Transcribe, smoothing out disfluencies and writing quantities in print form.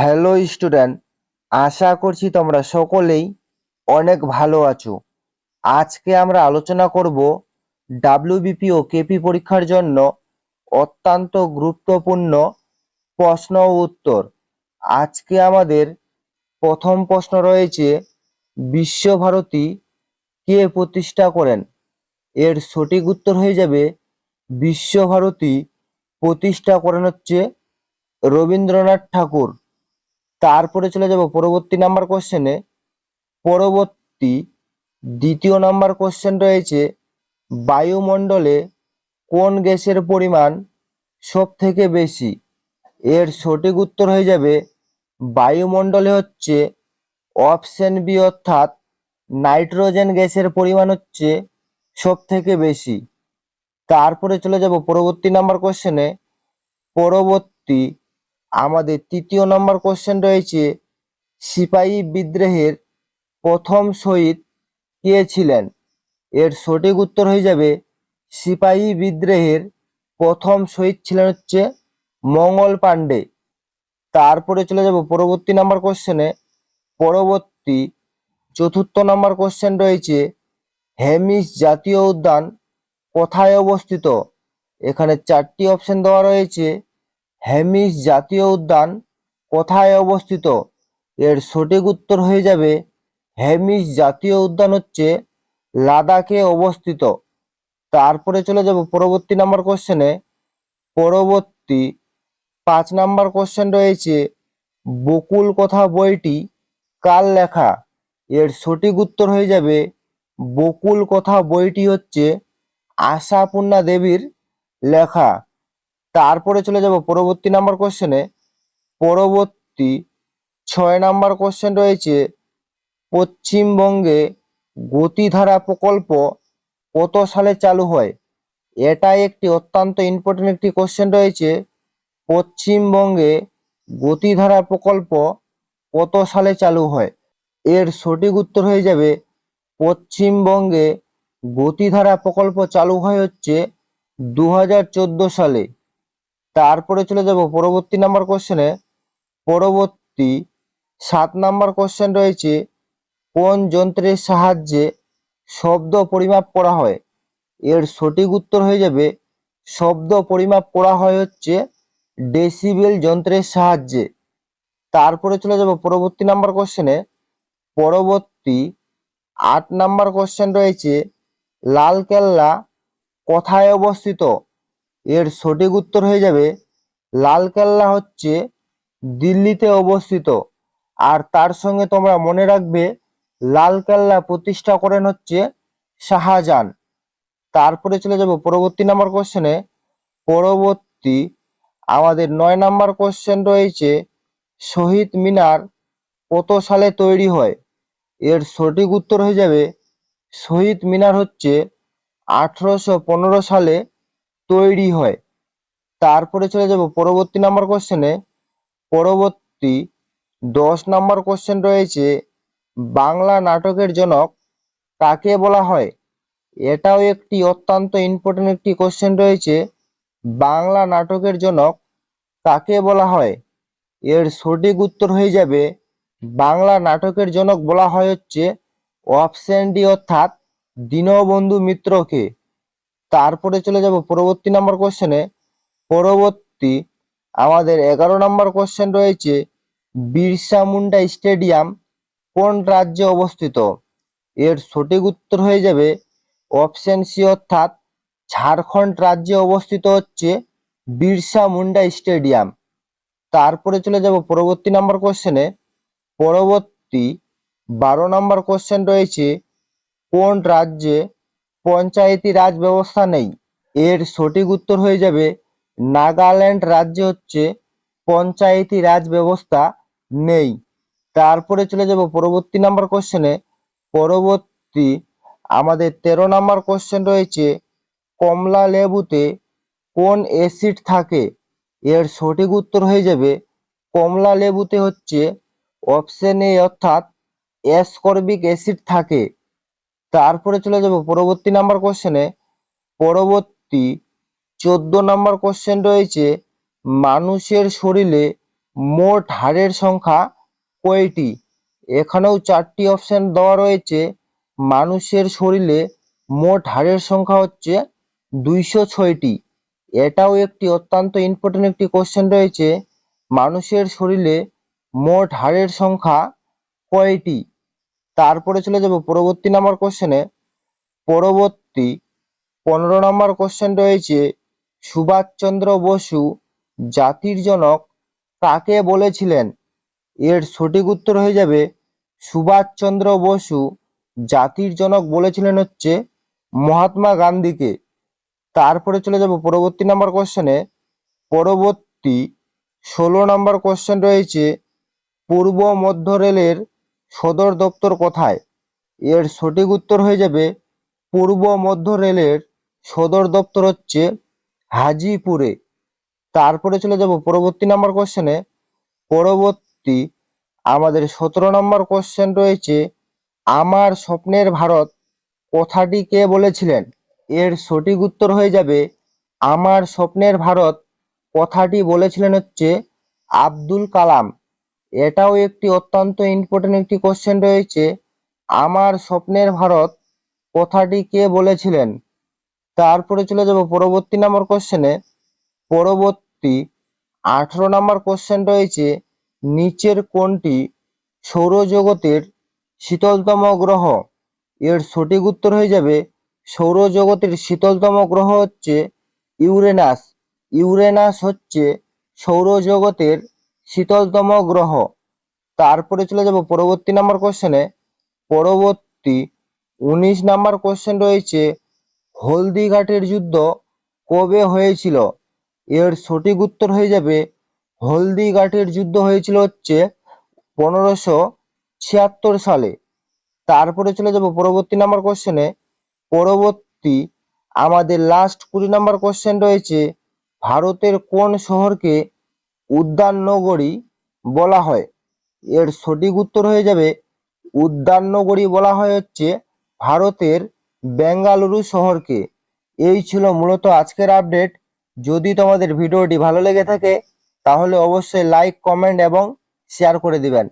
Hello student, আশা করছি তোমরা সকলেই অনেক ভালো আছো। আজকে আমরা আলোচনা করব ডাব্লিউবিপি ও কেপি পরীক্ষার জন্য অত্যন্ত গুরুত্বপূর্ণ প্রশ্ন ও উত্তর। আজকে আমাদের প্রথম প্রশ্ন রয়েছে, বিশ্বভারতী কে প্রতিষ্ঠা করেন? এর সঠিক উত্তর হয়ে যাবে বিশ্বভারতী প্রতিষ্ঠা করেন হচ্ছে রবীন্দ্রনাথ ঠাকুর। তারপরে চলে যাব পরবর্তী নাম্বার কোশ্চেনে। পরবর্তী দ্বিতীয় নাম্বার কোশ্চেন রয়েছে, বায়ুমণ্ডলে কোন গ্যাসের পরিমাণ সব থেকে বেশি? এর সঠিক উত্তর হয়ে যাবে বায়ুমণ্ডলে হচ্ছে অপশন বি, অর্থাৎ নাইট্রোজেন গ্যাসের পরিমাণ হচ্ছে সব থেকে বেশি। তারপরে চলে যাব পরবর্তী নাম্বার কোশ্চেনে। পরবর্তী আমাদের তৃতীয় নাম্বার কোশ্চেন রয়েছে, সিপাহী বিদ্রোহের প্রথম শহীদ কে ছিলেন? এর সঠিক উত্তর হয়ে যাবে সিপাহী বিদ্রোহের প্রথম শহীদ ছিলেন হচ্ছে মঙ্গল পাণ্ডে। তারপরে চলে যাব পরবর্তী নাম্বার কোশ্চেনে। পরবর্তী চতুর্থ নাম্বার কোশ্চেন রয়েছে, হেমিস জাতীয় উদ্যান কোথায় অবস্থিত? এখানে চারটি অপশন দেওয়া রয়েছে। হেমিস জাতীয় উদ্যান কোথায় অবস্থিত? এর সঠিক উত্তর হয়ে যাবে হেমিস জাতীয় উদ্যান হচ্ছে লাদাখে অবস্থিত। তারপরে চলে যাব পরবর্তী নাম্বার কোশ্চেনে। পরবর্তী 5 নাম্বার কোশ্চেন রয়েছে, বকুল কথা বইটি কার লেখা? এর সঠিক উত্তর হয়ে যাবে বকুল কথা বইটি হচ্ছে আশাপূর্ণা দেবীর লেখা। তারপরে চলে যাব পরবর্তী নাম্বার কোশ্চেনে। পরবর্তী 6 নাম্বার কোশ্চেন রয়েছে, পশ্চিমবঙ্গে গতিধারা প্রকল্প কত সালে চালু হয়? এটা একটি অত্যন্ত ইম্পর্টেন্ট একটি কোশ্চেন রয়েছে। পশ্চিমবঙ্গে গতিধারা প্রকল্প কত সালে চালু হয়? এর সঠিক উত্তর হয়ে যাবে পশ্চিমবঙ্গে গতিধারা প্রকল্প চালু হয় হচ্ছে 2014 সালে। তারপরে চলে যাব পরবর্তী নাম্বার কোশ্চেনে। পরবর্তী 7 নাম্বার কোশ্চেন রয়েছে, কোন যন্ত্রের সাহায্যে শব্দ পরিমাপ করা হয়? এর সঠিক উত্তর হয়ে যাবে শব্দ পরিমাপ করা হয় হচ্ছে ডেসিবেল যন্ত্রের সাহায্যে। তারপরে চলে যাব পরবর্তী নাম্বার কোশ্চেনে। পরবর্তী 8 নাম্বার কোশ্চেন রয়েছে, লালকেল্লা কোথায় অবস্থিত? এর সঠিক উত্তর হয়ে যাবে লালকেল্লা হচ্ছে দিল্লিতে অবস্থিত। আর তার সঙ্গে তোমরা মনে রাখবে লালকেল্লা প্রতিষ্ঠা করেন হচ্ছে শাহজাহান। তারপরে চলে যাব পরবর্তী নাম্বার কোশ্চেনে। পরবর্তী আমাদের 9 নাম্বার কোশ্চেন রয়েছে, শহীদ মিনার কত সালে তৈরি হয়? এর সঠিক উত্তর হয়ে যাবে শহীদ মিনার হচ্ছে 1815 সালে তৈরি হয়। তারপরে চলে যাব পরবর্তী নাম্বার কোশ্চেনে। পরবর্তী 10 নাম্বার কোশ্চেন রয়েছে, বাংলা নাটকের জনক কাকে বলা হয়? এটাও একটি অত্যন্ত ইম্পর্টেন্ট একটি কোশ্চেন রয়েছে। বাংলা নাটকের জনক কাকে বলা হয়? এর সঠিক উত্তর হয়ে যাবে বাংলা নাটকের জনক বলা হয় হচ্ছে অপশন ডি, অর্থাৎ দীনবন্ধু মিত্রকে। তারপরে চলে যাব পরবর্তী নাম্বার কোশ্চেনে। পরবর্তী আমাদের 11 নাম্বার কোশ্চেন রয়েছে, বিরসা মুন্ডা স্টেডিয়াম কোন রাজ্যে অবস্থিত? এর সঠিক উত্তর হয়ে যাবে অপশন সি, অর্থাৎ ঝাড়খণ্ড রাজ্যে অবস্থিত হচ্ছে বিরসা মুন্ডা স্টেডিয়াম। তারপরে চলে যাব পরবর্তী নাম্বার কোশ্চেনে। পরবর্তী 12 নাম্বার কোশ্চেন রয়েছে, কোন রাজ্যে পঞ্চায়েতি রাজ ব্যবস্থা নেই? এর সঠিক উত্তর হয়ে যাবে নাগাল্যান্ড রাজ্যে হচ্ছে পঞ্চায়েতি রাজ ব্যবস্থা নেই। তারপরে চলে যাব পরবর্তী নাম্বার কোশ্চেনে। পরবর্তী আমাদের 13 নাম্বার কোশ্চেন রয়েছে, কমলা লেবুতে কোন অ্যাসিড থাকে? এর সঠিক উত্তর হয়ে যাবে কমলা লেবুতে হচ্ছে অপশন এ, অর্থাৎ অ্যাসকর্বিক অ্যাসিড থাকে। তারপরে চলে যাব পরবর্তী নাম্বার কোশ্চেনে। পরবর্তী 14 নাম্বার কোশ্চেন রয়েছে, মানুষের শরীরে মোট হাড়ের সংখ্যা কয়টি? এখানেও 4টি অপশন দেওয়া রয়েছে। মানুষের শরীরে মোট হাড়ের সংখ্যা হচ্ছে 206টি। এটাও একটি অত্যন্ত ইম্পর্টেন্ট একটি কোশ্চেন রয়েছে। মানুষের শরীরে মোট হাড়ের সংখ্যা কয়টি? তারপরে চলে যাব পরবর্তী নাম্বার কোশ্চেনে। পরবর্তী 15 নম্বর কোশ্চেন রয়েছে, সুভাষচন্দ্র বসু জাতির জনক কাকে বলেছিলেন? এর সঠিক উত্তর হয়ে যাবে সুভাষচন্দ্র বসু জাতির জনক বলেছিলেন হচ্ছে মহাত্মা গান্ধীকে। তারপরে চলে যাব পরবর্তী নাম্বার কোশ্চেনে। পরবর্তী 16 নম্বর কোশ্চেন রয়েছে, পূর্ব মধ্য রেলের সদর দপ্তর কোথায়? এর সঠিক উত্তর হয়ে যাবে পূর্ব মধ্য রেলের সদর দপ্তর হচ্ছে হাজিপুরে। তারপরে চলে যাব পরবর্তী নাম্বার কোশ্চেনে। পরবর্তী আমাদের 17 নম্বর কোশ্চেন রয়েছে, আমার স্বপ্নের ভারত কথাটি কে বলেছিলেন? এর সঠিক উত্তর হয়ে যাবে আমার স্বপ্নের ভারত কথাটি বলেছিলেন হচ্ছে আব্দুল কালাম। এটাও একটি অত্যন্ত ইম্পর্টেন্ট একটি কোশ্চেন রয়েছে, আমার স্বপ্নের ভারত কথাটি কে বলেছিলেন? তারপরে চলে যাব পরবর্তী নাম্বার কোশ্চেনে। পরবর্তী 18 নম্বর কোশ্চেন রয়েছে, নিচের কোনটি সৌরজগতের শীতলতম গ্রহ? এর সঠিক উত্তর হয়ে যাবে সৌরজগতের শীতলতম গ্রহ হচ্ছে ইউরেনাস। ইউরেনাস হচ্ছে সৌরজগতের শীতলতম গ্রহ। তারপরে চলে যাব পরবর্তী নাম্বার কোশ্চেনে। পরবর্তী 19 নাম্বার কোশ্চেন রয়েছে, হলদিঘাটের যুদ্ধ কবে হয়েছিল? এর সঠিক উত্তর হয়ে যাবে হলদিঘাটের যুদ্ধ হয়েছিল হচ্ছে 1576 সালে। তারপরে চলে যাব পরবর্তী নাম্বার কোশ্চেনে। পরবর্তী আমাদের লাস্ট 20 নাম্বার কোশ্চেন রয়েছে, ভারতের কোন শহরকে উদ্যান নগরী বলা হয়? এর সঠিক উত্তর হয়ে যাবে উদ্যান নগরী বলা হয় হচ্ছে ভারতের বেঙ্গালুরু শহরকে। এই ছিল মূলত আজকের আপডেট। যদি তোমাদের ভিডিওটি ভালো লেগে থাকে তাহলে অবশ্যই লাইক, কমেন্ট এবং শেয়ার করে দিবেন।